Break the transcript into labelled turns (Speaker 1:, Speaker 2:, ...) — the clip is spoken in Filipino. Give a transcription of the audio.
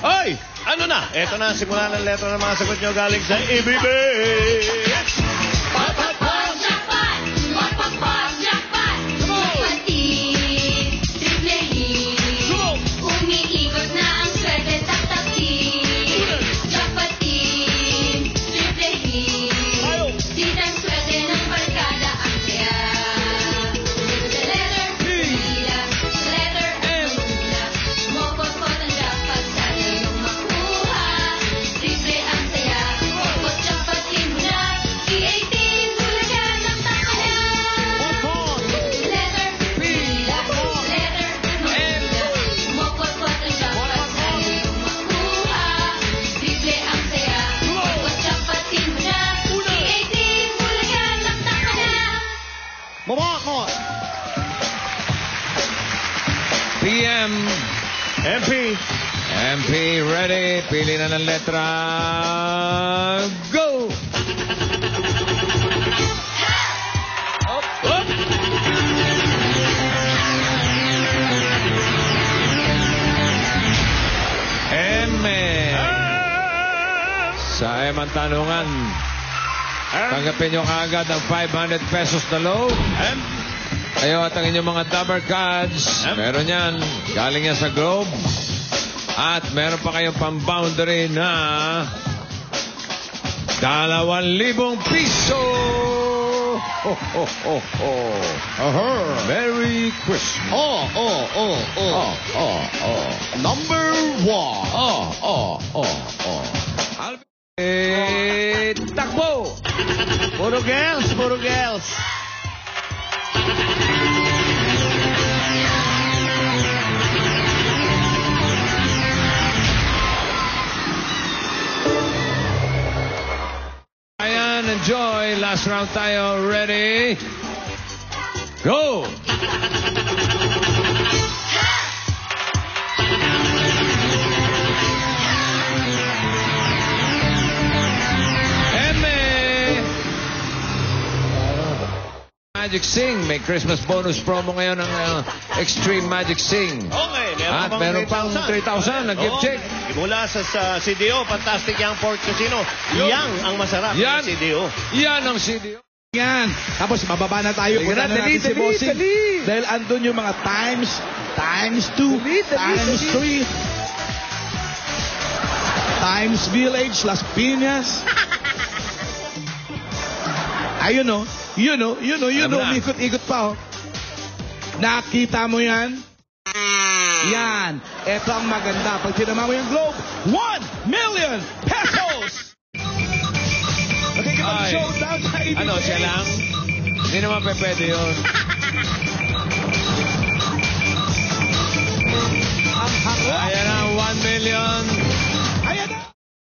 Speaker 1: Oy! Ano na? Eto na, simula ng letra ng mga sagot nyo galing sa EBB.
Speaker 2: PM.
Speaker 1: MP.
Speaker 2: MP, ready. Pili na ng letra. Go!
Speaker 1: Up, up.
Speaker 2: M. Sa M ang tanungan. Tanggapin nyo kaagad ang 500 pesos na load.
Speaker 1: M.
Speaker 2: Kayo at ang inyong mga number cards. Meron yan. Galing yan sa Globe. At meron pa kayong pang-boundary na 2,000 piso. Ho, ho, ho, ho. Merry Christmas.
Speaker 1: Number 1.
Speaker 2: Takbo!
Speaker 1: Puro girls, puro girls.
Speaker 2: Ayan, enjoy. Last round tayo. Ready? Go! Magic Sing. May Christmas bonus promo ngayon ng Extreme Magic Sing.
Speaker 1: Okay,
Speaker 2: At meron pang 3,000 na gift check.
Speaker 1: Mula sa CDO, Fantastic Young Pork Casino. Yang ang masarap ng CDO.
Speaker 2: Yan ang CDO.
Speaker 3: Yan. Tapos bababa na tayo. Punta na natin si Bossing. Dahil andun yung mga times 2, times 3, times Village, Las Piñas. Ayun o. Yun o, umikot-ikot pa o. Nakita mo yan? Yan. Ito ang maganda. Pag tinama mo yung globe, 1 million pesos! Nakikipag-showdown sa EBB.
Speaker 2: Ano, siya lang? Hindi naman pwede yun.